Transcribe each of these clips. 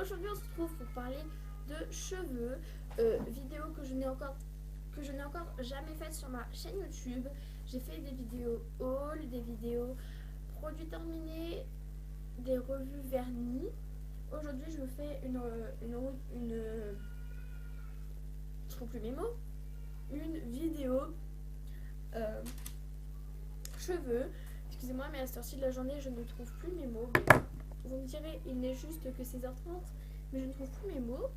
aujourd'hui on se retrouve pour parler de cheveux, vidéo que je n'ai encore jamais faite sur ma chaîne YouTube. J'ai fait des vidéos haul, des vidéos produits terminés, des revues vernis. Aujourd'hui je vous fais je trouve plus mes mots, une vidéo cheveux. Excusez-moi, mais à cette heure-ci de la journée je ne trouve plus mes mots. Vous me direz, il n'est juste que 16h30, mais je ne trouve plus mes mots.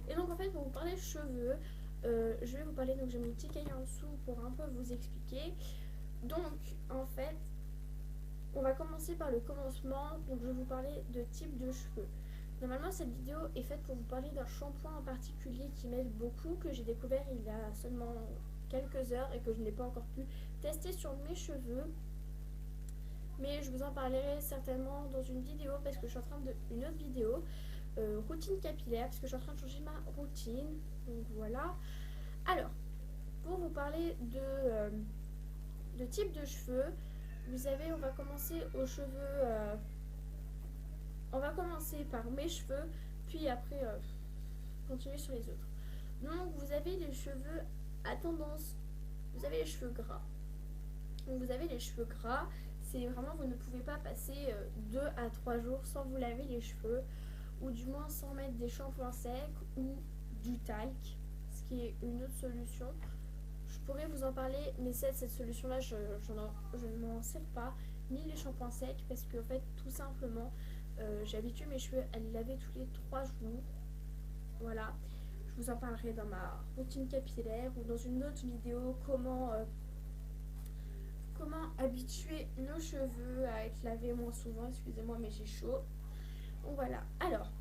Et donc en fait, pour vous parler cheveux, je vais vous parler, donc j'ai mon petit cahier en dessous pour un peu vous expliquer. Donc en fait, on va commencer par le commencement. Donc je vais vous parler de type de cheveux. Normalement cette vidéo est faite pour vous parler d'un shampoing en particulier qui m'aide beaucoup, que j'ai découvert il y a seulement quelques heures et que je n'ai pas encore pu tester sur mes cheveux. Mais je vous en parlerai certainement dans une vidéo parce que je suis en train une autre vidéo. Routine capillaire parce que je suis en train de changer ma routine, donc voilà. Alors pour vous parler de type de cheveux, vous avez, on va commencer aux cheveux, on va commencer par mes cheveux puis après continuer sur les autres. Donc vous avez les cheveux à tendance, vous avez les cheveux gras. Donc vous avez les cheveux gras, c'est vraiment, vous ne pouvez pas passer 2 à 3 jours sans vous laver les cheveux, ou du moins sans mettre des shampoings secs ou du talc, ce qui est une autre solution. Je pourrais vous en parler, mais cette solution là je ne m'en sers pas, ni les shampoings secs, parce que en fait tout simplement j'ai habitué mes cheveux à les laver tous les 3 jours. Voilà, je vous en parlerai dans ma routine capillaire ou dans une autre vidéo comment habituer nos cheveux à être lavés moins souvent. Excusez-moi mais j'ai chaud. Donc voilà, alors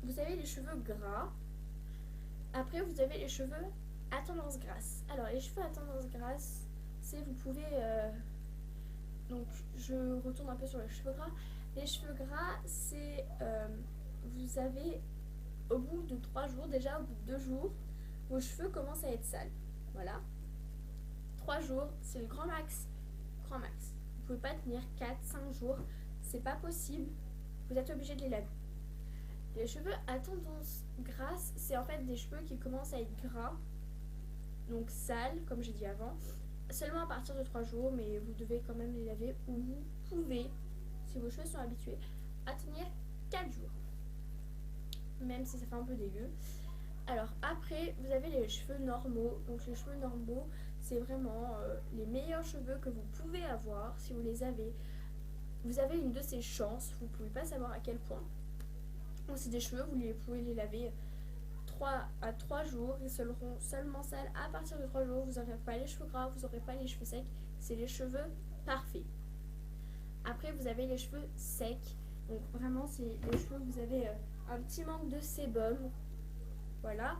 vous avez les cheveux gras. Après vous avez les cheveux à tendance grasse. Alors les cheveux à tendance grasse, c'est, vous pouvez donc je retourne un peu sur les cheveux gras. Les cheveux gras, c'est vous avez au bout de 3 jours, déjà au bout de 2 jours, vos cheveux commencent à être sales. Voilà, 3 jours, c'est le grand max. Grand max. Vous pouvez pas tenir 4-5 jours, c'est pas possible. Vous êtes obligé de les laver. Les cheveux à tendance grasse, c'est en fait des cheveux qui commencent à être gras, donc sales, comme j'ai dit avant, seulement à partir de 3 jours, mais vous devez quand même les laver, ou vous pouvez, si vos cheveux sont habitués, à tenir 4 jours, même si ça fait un peu dégueu. Alors après, vous avez les cheveux normaux. Donc les cheveux normaux, c'est vraiment les meilleurs cheveux que vous pouvez avoir si vous les avez. Vous avez une de ces chances, vous ne pouvez pas savoir à quel point. Donc c'est des cheveux, pouvez les laver 3 à 3 jours, ils seront seulement sales à partir de 3 jours. Vous n'aurez pas les cheveux gras, vous n'aurez pas les cheveux secs, c'est les cheveux parfaits. Après vous avez les cheveux secs, donc vraiment c'est les cheveux, vous avez un petit manque de sébum. Voilà.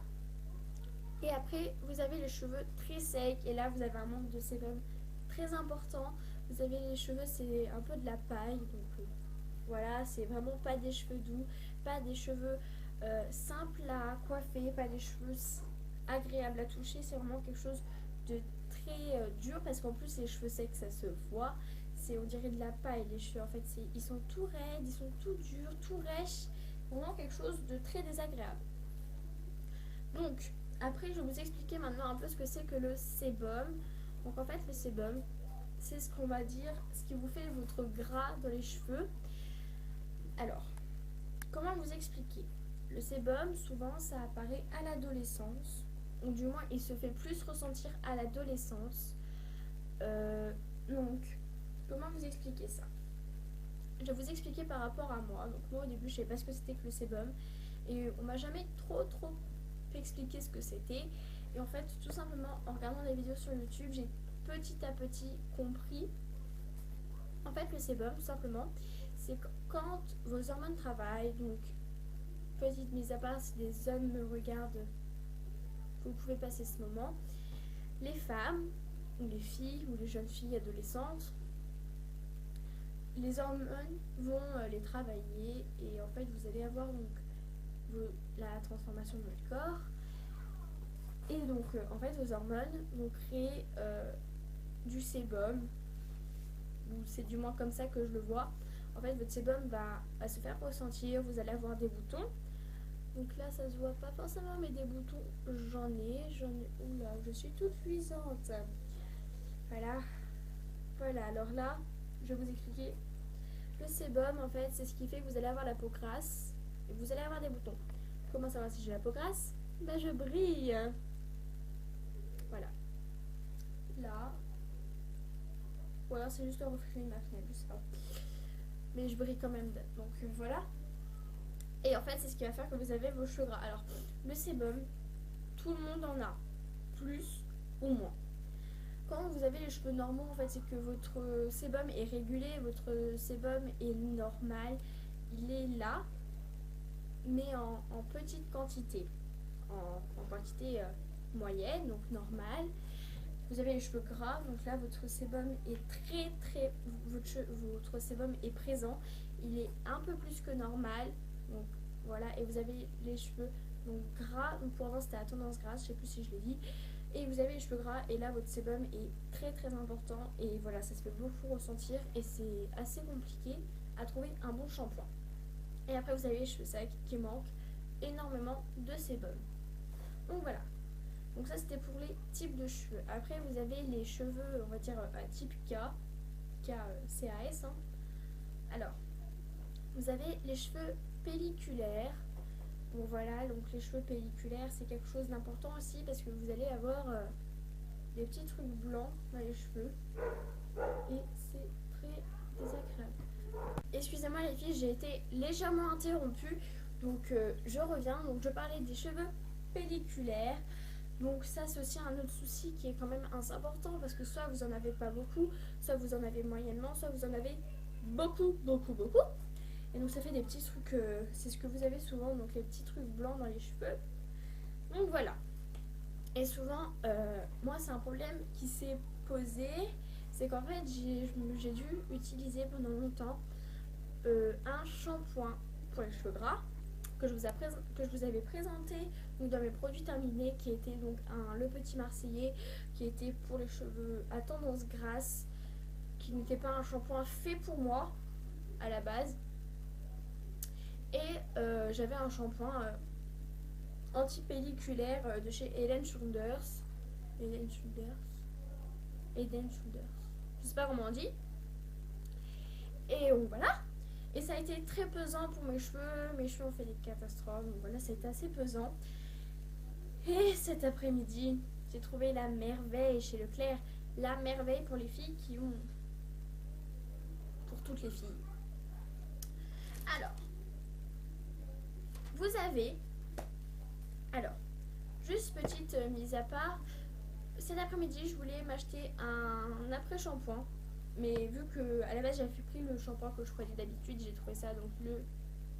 Et après, vous avez les cheveux très secs. Et là, vous avez un manque de sébum très important. Vous avez les cheveux, c'est un peu de la paille. Donc voilà, c'est vraiment pas des cheveux doux. Pas des cheveux simples à coiffer. Pas des cheveux agréables à toucher. C'est vraiment quelque chose de très dur. Parce qu'en plus, les cheveux secs, ça se voit. On dirait de la paille, les cheveux. En fait, ils sont tout raides, ils sont tout durs, tout rêches. Vraiment quelque chose de très désagréable. Donc, après, je vais vous expliquer maintenant un peu ce que c'est que le sébum. Donc, en fait, le sébum, c'est ce qu'on va dire, ce qui vous fait votre gras dans les cheveux. Alors, comment vous expliquer? Le sébum, souvent, ça apparaît à l'adolescence, ou du moins, il se fait plus ressentir à l'adolescence. Donc, comment vous expliquer ça? Je vais vous expliquer par rapport à moi. Donc, moi, au début, je ne savais pas ce que c'était que le sébum. Et on m'a jamais trop expliquer ce que c'était, et en fait tout simplement en regardant des vidéos sur YouTube, j'ai petit à petit compris. En fait le sébum, tout simplement, c'est quand vos hormones travaillent. Donc petite mise à part, si des hommes me regardent, vous pouvez passer ce moment. Les femmes ou les filles ou les jeunes filles adolescentes, les hormones vont les travailler, et en fait vous allez avoir donc la transformation de votre corps. Et donc en fait vos hormones vont créer du sébum, ou c'est du moins comme ça que je le vois. en fait votre sébum va se faire ressentir, vous allez avoir des boutons. Donc là ça se voit pas forcément, mais des boutons j'en ai. Oula, je suis toute luisante. Voilà. Voilà, alors là, je vais vous expliquer. Le sébum, en fait, c'est ce qui fait que vous allez avoir la peau grasse et vous allez avoir des boutons. Comment savoir si j'ai la peau grasse? Ben, je brille. Voilà. Là. Ou alors c'est juste le reflet de ma fenêtre, je sais pas. Mais je brille quand même. Donc voilà. Et en fait, c'est ce qui va faire que vous avez vos cheveux gras. Alors, le sébum, tout le monde en a. Plus ou moins. Quand vous avez les cheveux normaux, en fait, c'est que votre sébum est régulé, votre sébum est normal. Il est là, mais en petite quantité. En quantité moyenne, donc normale. Vous avez les cheveux gras, donc là, votre sébum est votre sébum est présent. Il est un peu plus que normal. Donc voilà, et vous avez les cheveux donc gras. Donc pour l'instant, c'était à tendance grasse, je sais plus si je l'ai dit. Et vous avez les cheveux gras et là votre sébum est très important et voilà, ça se fait beaucoup ressentir et c'est assez compliqué à trouver un bon shampoing. Et après vous avez les cheveux secs qui manquent énormément de sébum. Donc voilà. Donc ça c'était pour les types de cheveux. Après vous avez les cheveux, on va dire à type CAS. Hein. Alors, vous avez les cheveux pelliculaires. Bon voilà, donc les cheveux pelliculaires c'est quelque chose d'important aussi parce que vous allez avoir des petits trucs blancs dans les cheveux et c'est très désagréable. Excusez-moi les filles, j'ai été légèrement interrompue, donc je reviens. Donc je parlais des cheveux pelliculaires. Donc ça c'est aussi un autre souci qui est quand même assez important parce que soit vous en avez pas beaucoup, soit vous en avez moyennement, soit vous en avez beaucoup. Et donc ça fait des petits trucs, c'est ce que vous avez souvent, donc les petits trucs blancs dans les cheveux. Donc voilà. Et souvent, moi c'est un problème qui s'est posé, c'est qu'en fait j'ai dû utiliser pendant longtemps un shampoing pour les cheveux gras que je vous avais présenté donc, dans mes produits terminés qui était donc le petit marseillais qui était pour les cheveux à tendance grasse, qui n'était pas un shampoing fait pour moi à la base. Et j'avais un shampoing anti-pelliculaire de chez Head and Shoulders. Je sais pas comment on dit. Et donc voilà. Et ça a été très pesant pour mes cheveux. Mes cheveux ont fait des catastrophes. Donc voilà, c'était assez pesant. Et cet après-midi, j'ai trouvé la merveille chez Leclerc. La merveille pour les filles qui ont... Pour toutes les filles. Alors, vous avez... Alors, juste petite mise à part. Cet après-midi, je voulais m'acheter un après-shampoing. Mais vu que à la base j'avais pris le shampoing que je prenais d'habitude, j'ai trouvé ça, donc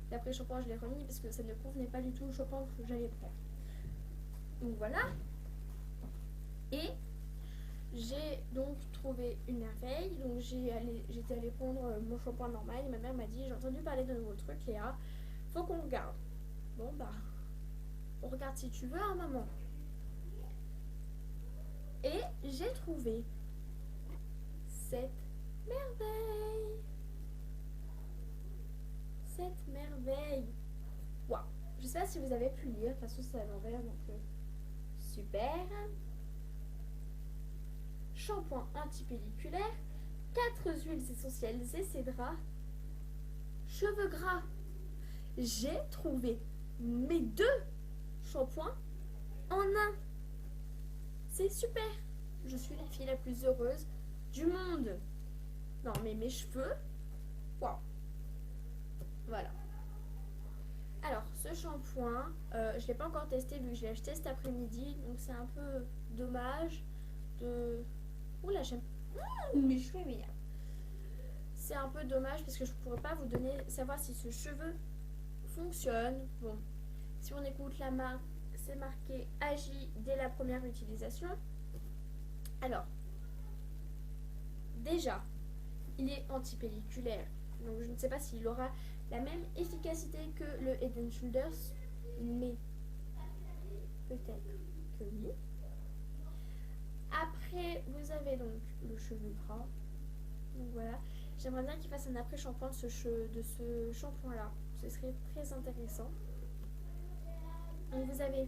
l'après-shampoing je l'ai remis parce que ça ne convenait pas du tout au shampoing que j'allais prendre. Donc voilà. Et j'ai donc trouvé une merveille. Donc j'étais allée prendre mon shampoing normal et ma mère m'a dit: j'ai entendu parler de nouveaux trucs, Léa, faut qu'on regarde. Bon bah, on regarde si tu veux, hein, maman. Et j'ai trouvé cette merveille. Cette merveille. Waouh. Je sais pas si vous avez pu lire. De toute façon, c'est à l'envers, donc super. Shampoing anti-pelliculaire, 4 huiles essentielles et cédras. Cheveux gras. J'ai trouvé mes 2 shampoings en un. C'est super. Je suis la fille la plus heureuse du monde. Non, mais mes cheveux, waouh. Voilà. Alors, ce shampoing, je ne l'ai pas encore testé vu que je l'ai acheté cet après-midi. Donc, c'est un peu dommage de... Oula, j'aime... mes cheveux, mais... C'est un peu dommage parce que je ne pourrais pas vous savoir si ce cheveu fonctionne. Bon, si on écoute la marque, c'est marqué Agit dès la première utilisation. Alors, déjà, il est anti-pelliculaire. Donc, je ne sais pas s'il aura la même efficacité que le Head and Shoulders, mais peut-être que oui. Après, vous avez donc le cheveu gras. Donc voilà. J'aimerais bien qu'il fasse un après-shampoing de ce shampoing-là. Ce serait très intéressant. Donc vous avez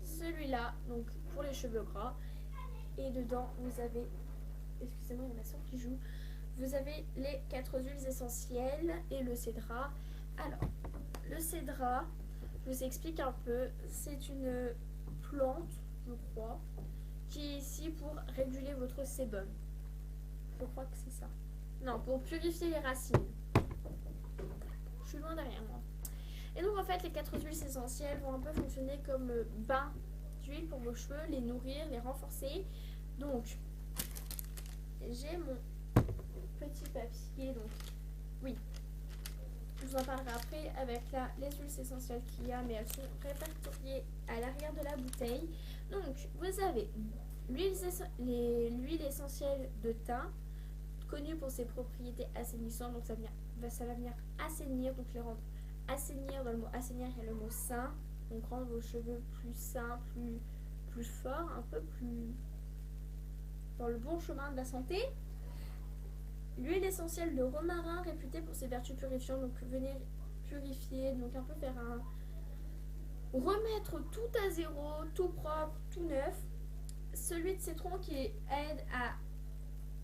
celui-là, donc pour les cheveux gras. Et dedans, vous avez... Excusez-moi, il y a ma soeur qui joue. Vous avez les 4 huiles essentielles et le cédra. Alors, le cédra, je vous explique un peu. C'est une plante, je crois, qui est ici pour réguler votre sébum. Je crois que c'est ça. Non, pour purifier les racines. Je suis loin derrière moi. Et donc en fait, les 4 huiles essentielles vont un peu fonctionner comme bain d'huile pour vos cheveux, les nourrir, les renforcer. Donc, j'ai mon petit papier, donc oui, je vous en parlerai après avec les huiles essentielles qu'il y a, mais elles sont répertoriées à l'arrière de la bouteille. Donc, vous avez l'huile essentielle de thym, connue pour ses propriétés assainissantes, donc ça va venir assainir, donc les rendre assainir. Dans le mot assainir, il y a le mot sain, donc rendre vos cheveux plus sains, plus forts, un peu plus dans le bon chemin de la santé. L'huile essentielle de romarin, réputée pour ses vertus purifiantes, donc venir purifier, donc un peu faire remettre tout à zéro, tout propre, tout neuf. Celui de citron qui aide à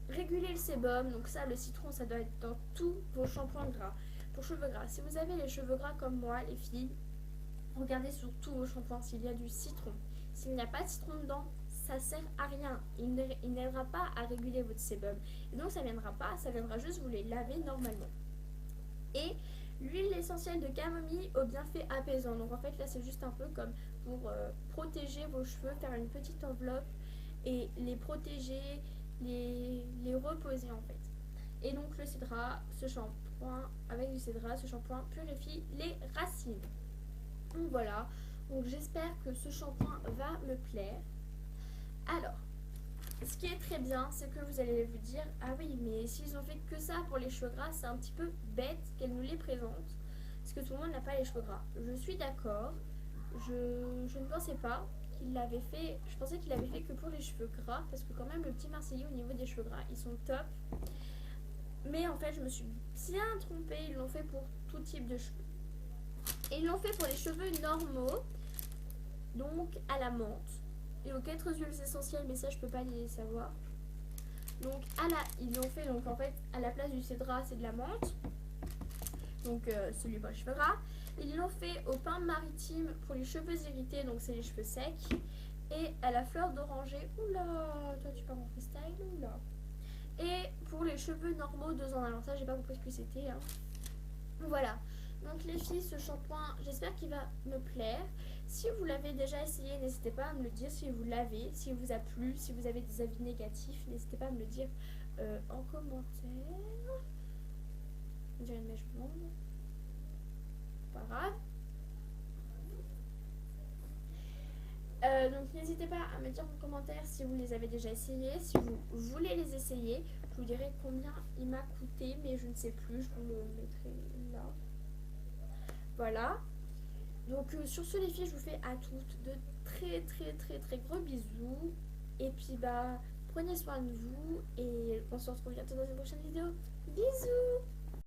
réguler le sébum, donc ça, le citron, ça doit être dans tous vos shampoings gras. Pour cheveux gras, si vous avez les cheveux gras comme moi, les filles, regardez sur tous vos shampoings s'il y a du citron. S'il n'y a pas de citron dedans, ça sert à rien. Il n'aidera pas à réguler votre sébum. Et donc ça viendra juste vous les laver normalement. Et l'huile essentielle de camomille au bienfait apaisant. Donc en fait là c'est juste un peu comme pour protéger vos cheveux, faire une petite enveloppe et les protéger, les reposer en fait. Et donc le cédra, ce shampoing avec du cédra, ce shampoing purifie les racines. Donc voilà, donc j'espère que ce shampoing va me plaire. Alors, ce qui est très bien, c'est que vous allez vous dire, ah oui, mais s'ils ont fait que ça pour les cheveux gras, c'est un petit peu bête qu'elle nous les présente, parce que tout le monde n'a pas les cheveux gras. Je suis d'accord, je ne pensais pas qu'il l'avait fait, je pensais qu'il avait fait que pour les cheveux gras, parce que quand même le petit Marseillais au niveau des cheveux gras, ils sont top. Mais en fait, je me suis bien trompée, ils l'ont fait pour tout type de cheveux. Et ils l'ont fait pour les cheveux normaux, donc à la menthe. Et aux 4 huiles essentielles, mais ça je peux pas les savoir. Donc ils l'ont fait, donc en fait à la place du cédra c'est de la menthe, donc celui pour les cheveux gras. Ils l'ont fait au pain maritime pour les cheveux irrités, donc c'est les cheveux secs. Et à la fleur d'oranger, oula, toi tu pars en freestyle, oula. Et pour les cheveux normaux 2 ans, alors ça j'ai pas compris ce que c'était hein. Voilà, donc les filles, ce shampoing, j'espère qu'il va me plaire. Si vous l'avez déjà essayé, n'hésitez pas à me le dire si vous l'avez, si vous a plu, si vous avez des avis négatifs, n'hésitez pas à me le dire en commentaire. On dirait une mèche blonde. Pas grave. Donc n'hésitez pas à me dire en commentaire si vous les avez déjà essayés, si vous voulez les essayer. Je vous dirai combien il m'a coûté, mais je ne sais plus, je vous le mettrai là. Voilà. Donc sur ce les filles, je vous fais à toutes de très gros bisous. Et puis bah prenez soin de vous et on se retrouve bientôt dans une prochaine vidéo. Bisous.